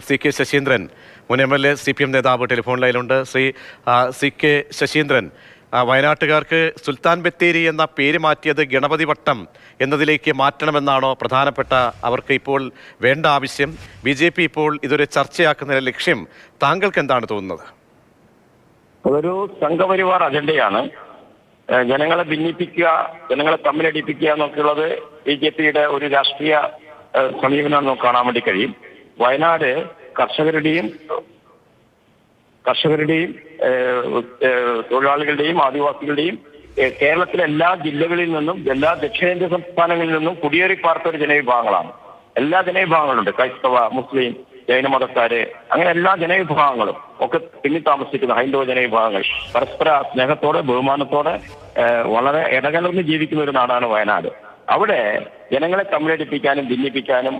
C K Saseendran, മുൻ MLA CPM നേതാവ് telephone ലൈനിലുണ്ട്. C K Saseendran, വയനാട്ടുകാർക്ക് Sultan Bathery എന്ന പേര് മാറ്റിയത് ഗണപതി വട്ടം എന്നതിലേക്ക് മാറ്റണമെന്നാണോ പ്രധാനപ്പെട്ട അവർക്ക് ഇപ്പോൾ വേണ്ട ആവശ്യം? BJP ഇപ്പോൾ ഇതൊരു ചർച്ചയാക്കുന്ന ലക്ഷ്യം താങ്കൾക്ക് എന്താണ് തോന്നുന്നത്? അതൊരു സംഘപരിവാർ അജണ്ടയാണ്. ജനങ്ങളെ ഭിന്നിപ്പിക്കുക, ജനങ്ങളെ തമ്മിലടിപ്പിക്കുക എന്നൊക്കെയുള്ളത് BJPയുടെ ഒരു രാഷ്ട്രീയ സമീപനം നമുക്ക് കാണാൻ വേണ്ടി കഴിയും. വയനാട് കർഷകരുടെയും തൊഴിലാളികളുടെയും ആദിവാസികളുടെയും കേരളത്തിലെ എല്ലാ ജില്ലകളിൽ നിന്നും എല്ലാ ദക്ഷിണേന്ത്യ സംസ്ഥാനങ്ങളിൽ നിന്നും കുടിയേറി പാർത്ത ഒരു ജനവിഭാഗങ്ങളാണ്. എല്ലാ ജനവിഭാഗങ്ങളുണ്ട്. ക്രൈസ്തവ, മുസ്ലിം, ജൈനമതക്കാര്, അങ്ങനെ എല്ലാ ജനവിഭാഗങ്ങളും ഒക്കെ പിന്നി താമസിക്കുന്ന ഹൈന്ദവ ജനവിഭാഗങ്ങൾ പരസ്പര സ്നേഹത്തോടെ ബഹുമാനത്തോടെ വളരെ ഇടകലർന്ന് ജീവിക്കുന്ന ഒരു നാടാണ് വയനാട്. അവിടെ ജനങ്ങളെ തമ്മിലടിപ്പിക്കാനും ഭിന്നിപ്പിക്കാനും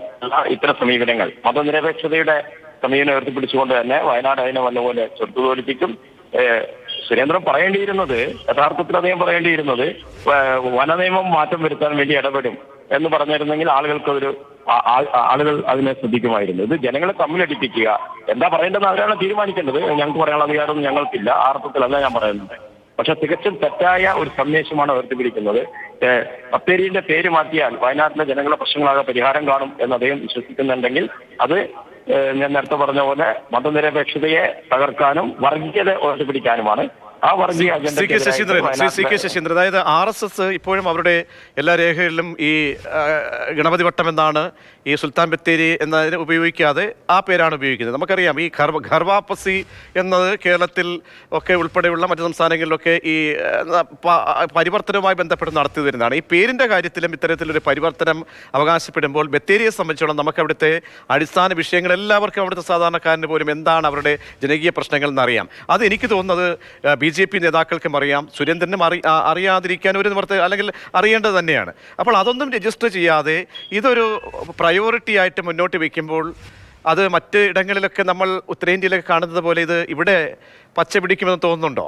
ഇത്തരം സമീപനങ്ങൾ, മതനിരപേക്ഷതയുടെ സമീപനം ഉയർത്തിപ്പിടിച്ചുകൊണ്ട് തന്നെ വയനാട് അതിനെ വല്ലപോലെ ചെറുത്തുതോലിപ്പിക്കും. സുരേന്ദ്രൻ പറയേണ്ടിയിരുന്നത്, യഥാർത്ഥത്തിൽ അദ്ദേഹം പറയേണ്ടിയിരുന്നത് വനനിയമം മാറ്റം വരുത്താൻ വേണ്ടി ഇടപെടും എന്ന് പറഞ്ഞിരുന്നെങ്കിൽ ആളുകൾ അതിനെ ശ്രദ്ധിക്കുമായിരുന്നു. ഇത് ജനങ്ങളെ തമ്മിലടിപ്പിക്കുക, എന്താ പറയേണ്ടതെന്ന് അവരാണ് തീരുമാനിക്കേണ്ടത്. ഞങ്ങൾക്ക് പറയാനുള്ള അധികാരമൊന്നും ഞങ്ങൾക്കില്ല, ആ അർത്ഥത്തിലല്ല ഞാൻ പറയുന്നത്. പക്ഷെ തികച്ചും തെറ്റായ ഒരു സന്ദേശമാണ് ഉയർത്തിപ്പിടിക്കുന്നത്. ബത്തേരിയുടെ പേര് മാറ്റിയാൽ വയനാട്ടിലെ ജനങ്ങളുടെ പ്രശ്നങ്ങളാകെ പരിഹാരം കാണും എന്ന് അദ്ദേഹം വിശ്വസിക്കുന്നുണ്ടെങ്കിൽ അത് ഞാൻ നേരത്തെ പറഞ്ഞ പോലെ മതനിരപേക്ഷതയെ തകർക്കാനും വർഗീയത ഉയർത്തിപ്പിടിക്കാനുമാണ്. ആ വർഗീയ സി കെ ശശീന്ദ്രൻ, അതായത് RSS ഇപ്പോഴും അവരുടെ എല്ലാ രേഖകളിലും ഈ ഗണപതി വട്ടം എന്നാണ്, ഈ സുൽത്താൻ ബത്തേരി എന്നതിന് ഉപയോഗിക്കാതെ ആ പേരാണ് ഉപയോഗിക്കുന്നത്. നമുക്കറിയാം ഈ ഖർവാപ്പസി എന്നത് കേരളത്തിൽ ഒക്കെ ഉൾപ്പെടെയുള്ള മറ്റു സംസ്ഥാനങ്ങളിലൊക്കെ ഈ പരിവർത്തനവുമായി ബന്ധപ്പെട്ട് നടത്തി വരുന്നതാണ്. ഈ പേരിൻ്റെ കാര്യത്തിലും ഇത്തരത്തിലൊരു പരിവർത്തനം അവകാശപ്പെടുമ്പോൾ ബത്തേരിയെ സംബന്ധിച്ചോളം നമുക്ക് അവിടുത്തെ അടിസ്ഥാന വിഷയങ്ങൾ എല്ലാവർക്കും അവിടുത്തെ സാധാരണക്കാരന് പോലും എന്താണ് അവരുടെ ജനകീയ പ്രശ്നങ്ങൾ എന്നറിയാം. അത് എനിക്ക് തോന്നുന്നത് BJP നേതാക്കൾക്കും അറിയാം, സുരേന്ദ്രനും അറിയാതിരിക്കാൻ ഒരു നിവർത്തി, അല്ലെങ്കിൽ അറിയേണ്ടത് തന്നെയാണ്. അപ്പോൾ അതൊന്നും രജിസ്റ്റർ ചെയ്യാതെ ഇതൊരു പ്രയോറിറ്റി ആയിട്ട് മുന്നോട്ട് വയ്ക്കുമ്പോൾ അത് മറ്റ് ഇടങ്ങളിലൊക്കെ നമ്മൾ ഉത്തരേന്ത്യയിലൊക്കെ കാണുന്നത് പോലെ ഇത് ഇവിടെ പച്ച പിടിക്കുമെന്ന് തോന്നുന്നുണ്ടോ?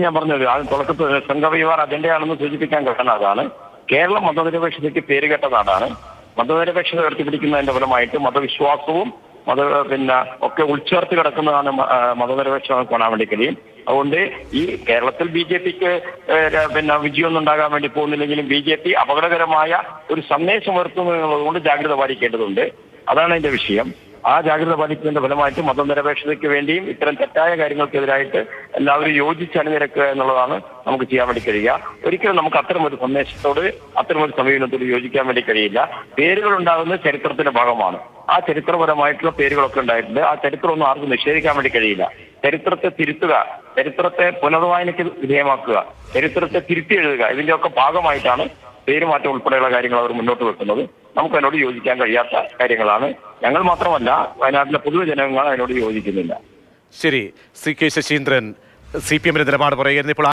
ഞാൻ പറഞ്ഞത് തുടക്കത്തിൽ സംഘപരിവാർ അജണ്ടയാണെന്ന് സൂചിപ്പിക്കാൻ കാരണം അതാണ്. കേരളം മതനിരപേക്ഷതയ്ക്ക് പേരുകേട്ട നാടാണ്. മതനിരപേക്ഷത ഉയർത്തിപ്പിടിക്കുന്നതിന്റെ ഫലമായിട്ട് മതവിശ്വാസവും ഒക്കെ ഉൾച്ചേർത്ത് കിടക്കുന്നതാണ് മതനിരപേക്ഷത കാണാൻ വേണ്ടി കഴിയും. അതുകൊണ്ട് ഈ കേരളത്തിൽ BJPക്ക് വിജയമൊന്നും ഉണ്ടാകാൻ വേണ്ടി പോകുന്നില്ലെങ്കിലും BJP അപകടകരമായ ഒരു സന്ദേശം ഉയർത്തുന്നതുകൊണ്ട് ജാഗ്രത പാലിക്കേണ്ടതുണ്ട്. അതാണ് അതിന്റെ വിഷയം. ആ ജാഗ്രത പാലിക്കുന്നതിന്റെ ഫലമായിട്ട് മതനിരപേക്ഷതയ്ക്ക് വേണ്ടിയും ഇത്തരം തെറ്റായ കാര്യങ്ങൾക്കെതിരായിട്ട് എല്ലാവരും യോജിച്ച് അണിനിരക്കുക എന്നുള്ളതാണ് നമുക്ക് ചെയ്യാൻ വേണ്ടി കഴിയുക. ഒരിക്കലും നമുക്ക് അത്തരമൊരു സന്ദേശത്തോട്, അത്തരമൊരു സമീപനത്തോട് യോജിക്കാൻ വേണ്ടി കഴിയില്ല. പേരുകൾ ഉണ്ടാകുന്നത് ചരിത്രത്തിന്റെ ഭാഗമാണ്. ആ ചരിത്രപരമായിട്ടുള്ള പേരുകളൊക്കെ ഉണ്ടായിട്ടുണ്ട്. ആ ചരിത്രമൊന്നും ആർക്കും നിഷേധിക്കാൻ വേണ്ടി കഴിയില്ല. ചരിത്രത്തെ തിരുത്തുക, ചരിത്രത്തെ പുനർവായനയ്ക്ക് വിധേയമാക്കുക, ചരിത്രത്തെ തിരുത്തി എഴുതുക, ഇതിന്റെയൊക്കെ ഭാഗമായിട്ടാണ് പേരുമാറ്റം ഉൾപ്പെടെയുള്ള കാര്യങ്ങൾ അവർ മുന്നോട്ട് വെക്കുന്നത്. നമുക്ക് അതിനോട് യോജിക്കാൻ കഴിയാത്ത കാര്യങ്ങളാണ്. ഞങ്ങൾ മാത്രമല്ല, വയനാട്ടിലെ പൊതുജനങ്ങൾ അതിനോട് യോജിക്കുന്നില്ല. ശരി, സി കെ ശശീന്ദ്രൻ CPM നിലപാട് പറയുകയായിരുന്നു. ഇപ്പോൾ